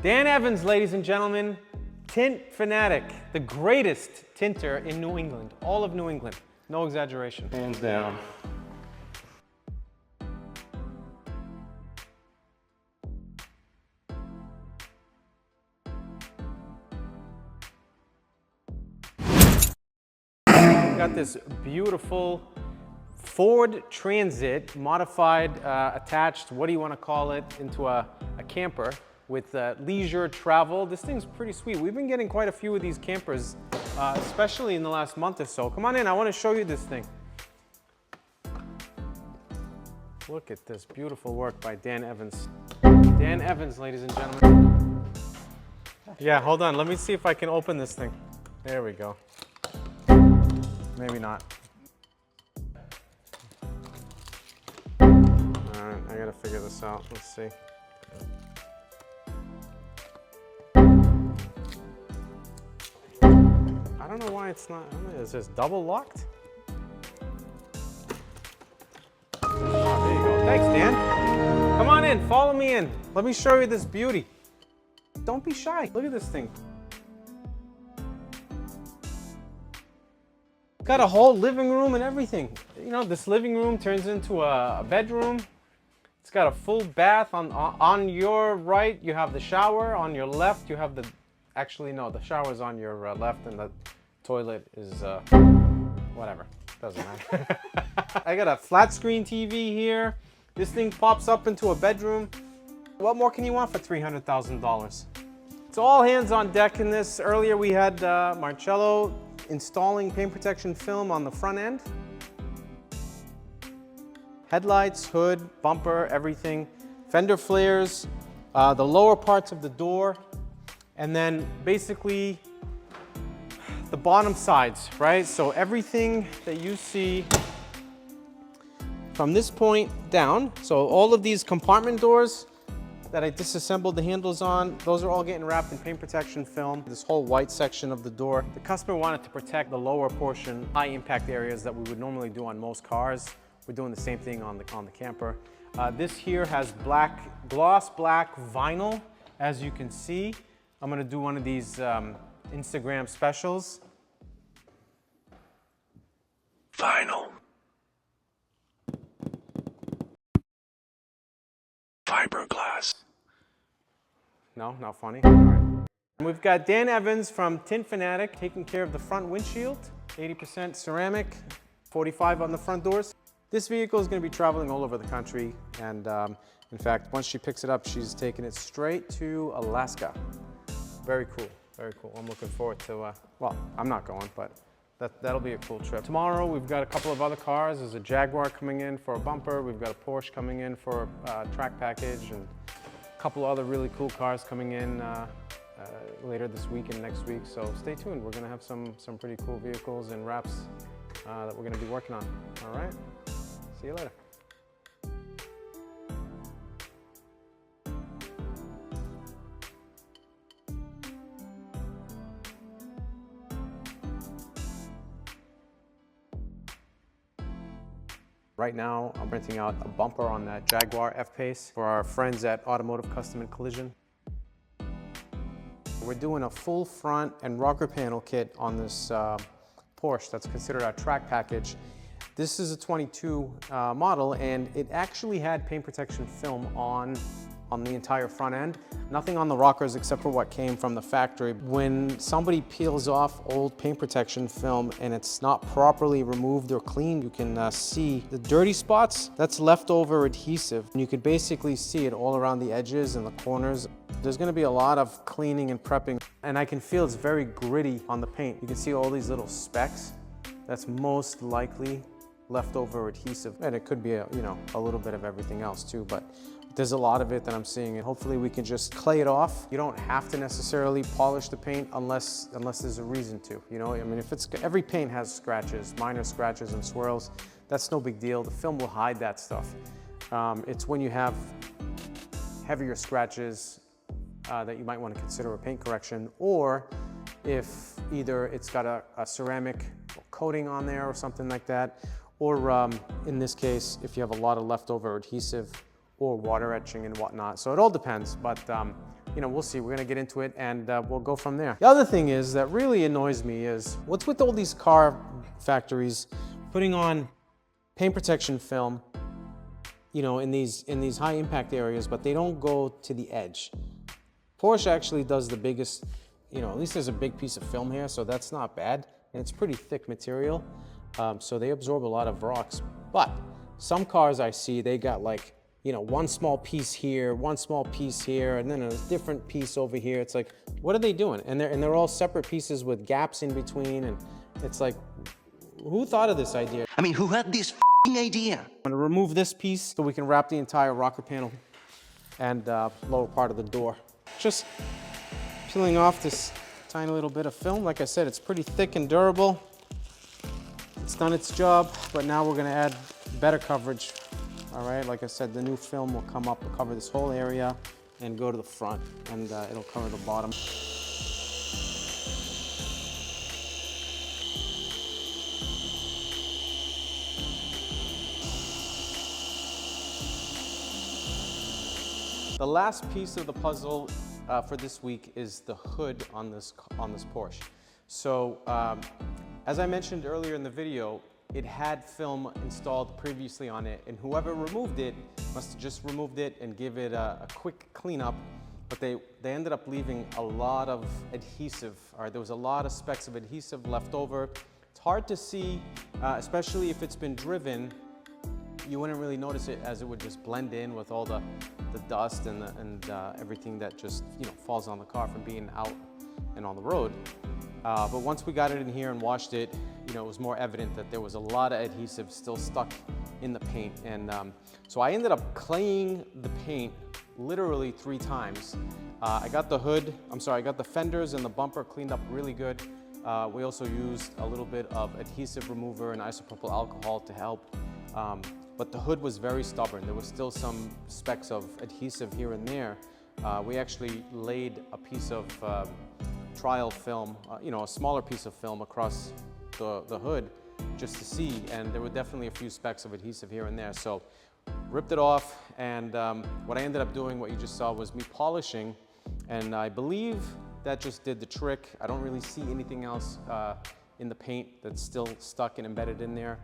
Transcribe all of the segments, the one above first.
Dan Evans, ladies and gentlemen, Tint Fanatic, the greatest tinter in New England, all of New England, no exaggeration. Hands down. We've got this beautiful Ford Transit, modified, attached, what do you want to call it, into a camper with leisure travel. This thing's pretty sweet. We've been getting quite a few of these campers, especially in the last month or so. Come on in, I want to show you this thing. Look at this beautiful work by Dan Evans. Dan Evans, ladies and gentlemen. Yeah, hold on, let me see if I can open this thing. There we go. Maybe not. Alright, I gotta figure this out. Let's see. I don't know why it's not. Is this double locked? Oh, there you go. Thanks, Dan. Come on in, follow me in. Let me show you this beauty. Don't be shy. Look at this thing. Got a whole living room and everything. You know, this living room turns into a bedroom. It's got a full bath. On your right, you have the shower. On your left, you have the... Actually, no, the shower's on your left and the toilet is... whatever. Doesn't matter. I got a flat screen TV here. This thing pops up into a bedroom. What more can you want for $300,000? It's all hands on deck in this. Earlier we had Marcello installing paint protection film on the front end. Headlights, hood, bumper, everything. Fender flares, the lower parts of the door, and then basically the bottom sides, right? So everything that you see from this point down, so all of these compartment doors that I disassembled the handles on, those are all getting wrapped in paint protection film. This whole white section of the door. The customer wanted to protect the lower portion, high impact areas that we would normally do on most cars. We're doing the same thing on the camper. This here has gloss black vinyl, as you can see. I'm gonna do one of these Instagram specials. Vinyl. Fiberglass. No, not funny. All right. We've got Dan Evans from Tint Fanatic taking care of the front windshield, 80% ceramic, 45 on the front doors. This vehicle is going to be traveling all over the country, and in fact, once she picks it up, she's taking it straight to Alaska. Very cool, very cool. I'm looking forward to, well, I'm not going, but that'll be a cool trip. Tomorrow, we've got a couple of other cars. There's a Jaguar coming in for a bumper. We've got a Porsche coming in for a track package, and a couple other really cool cars coming in later this week and next week. So stay tuned. We're gonna have some pretty cool vehicles and wraps that we're gonna be working on. All right, see you later. Right now, I'm renting out a bumper on that Jaguar F Pace for our friends at Automotive Custom and Collision. We're doing a full front and rocker panel kit on this Porsche that's considered our track package. This is a 22 model, and it actually had paint protection film on the entire front end. Nothing on the rockers except for what came from the factory. When somebody peels off old paint protection film and it's not properly removed or cleaned, you can see the dirty spots. That's leftover adhesive. And you can basically see it all around the edges and the corners. There's gonna be a lot of cleaning and prepping, and I can feel it's very gritty on the paint. You can see all these little specks. That's most likely leftover adhesive, and it could be a little bit of everything else too, but there's a lot of it that I'm seeing, and hopefully we can just clay it off. You don't have to necessarily polish the paint unless there's a reason to, you know? I mean, every paint has scratches, minor scratches and swirls. That's no big deal. The film will hide that stuff. It's when you have heavier scratches that you might want to consider a paint correction, or if either it's got a ceramic coating on there or something like that, or in this case, if you have a lot of leftover adhesive or water etching and whatnot. So it all depends, but you know, we'll see. We're gonna get into it and we'll go from there. The other thing is that really annoys me is what's with all these car factories putting on paint protection film, you know, in these high impact areas, but they don't go to the edge. Porsche actually does the biggest, you know, at least there's a big piece of film here, so that's not bad. And it's pretty thick material, so they absorb a lot of rocks. But some cars I see, they got like, you know, one small piece here, one small piece here, and then a different piece over here. It's like, what are they doing? And they're all separate pieces with gaps in between, and it's like, who thought of this idea? I mean, who had this f***ing idea? I'm gonna remove this piece so we can wrap the entire rocker panel and lower part of the door. Just peeling off this tiny little bit of film. Like I said, it's pretty thick and durable. It's done its job, but now we're gonna add better coverage. All right, like I said, the new film will come up and cover this whole area and go to the front, and it'll cover the bottom. The last piece of the puzzle for this week is the hood on this Porsche. So, as I mentioned earlier in the video, it had film installed previously on it, and whoever removed it must have just removed it and give it a quick cleanup, but they ended up leaving a lot of adhesive. All right, there was a lot of specks of adhesive left over. It's hard to see, especially if it's been driven. You wouldn't really notice it as it would just blend in with all the dust and everything that just, you know, falls on the car from being out and on the road. But once we got it in here and washed it, you know, it was more evident that there was a lot of adhesive still stuck in the paint. And so I ended up claying the paint literally 3 times. I got the fenders and the bumper cleaned up really good. We also used a little bit of adhesive remover and isopropyl alcohol to help. But the hood was very stubborn. There was still some specks of adhesive here and there. We actually laid a piece of trial film, you know, a smaller piece of film across the hood just to see, and there were definitely a few specks of adhesive here and there. So ripped it off, and what I ended up doing, what you just saw, was me polishing, and I believe that just did the trick. I don't really see anything else in the paint that's still stuck and embedded in there.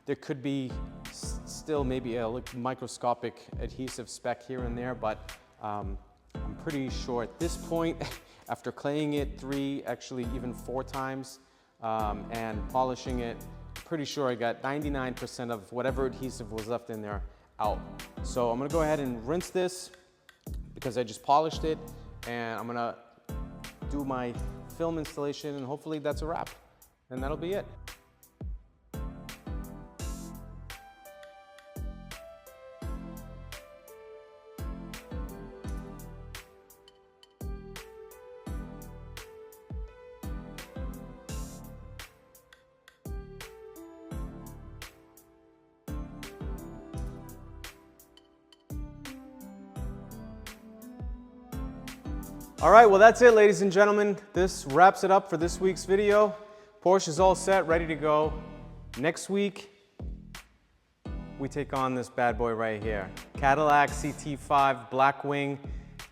There could be still maybe a microscopic adhesive speck here and there, but I'm pretty sure at this point, after claying it 3, actually even 4 times, and polishing it, pretty sure I got 99% of whatever adhesive was left in there out. So I'm gonna go ahead and rinse this because I just polished it, and I'm gonna do my film installation, and hopefully that's a wrap, and that'll be it. All right, well, that's it, ladies and gentlemen. This wraps it up for this week's video. Porsche is all set, ready to go. Next week, we take on this bad boy right here. Cadillac CT5 Blackwing,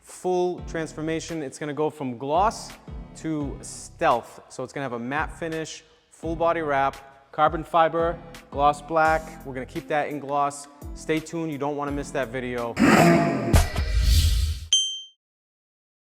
full transformation. It's gonna go from gloss to stealth. So it's gonna have a matte finish, full body wrap, carbon fiber, gloss black. We're gonna keep that in gloss. Stay tuned, you don't wanna miss that video.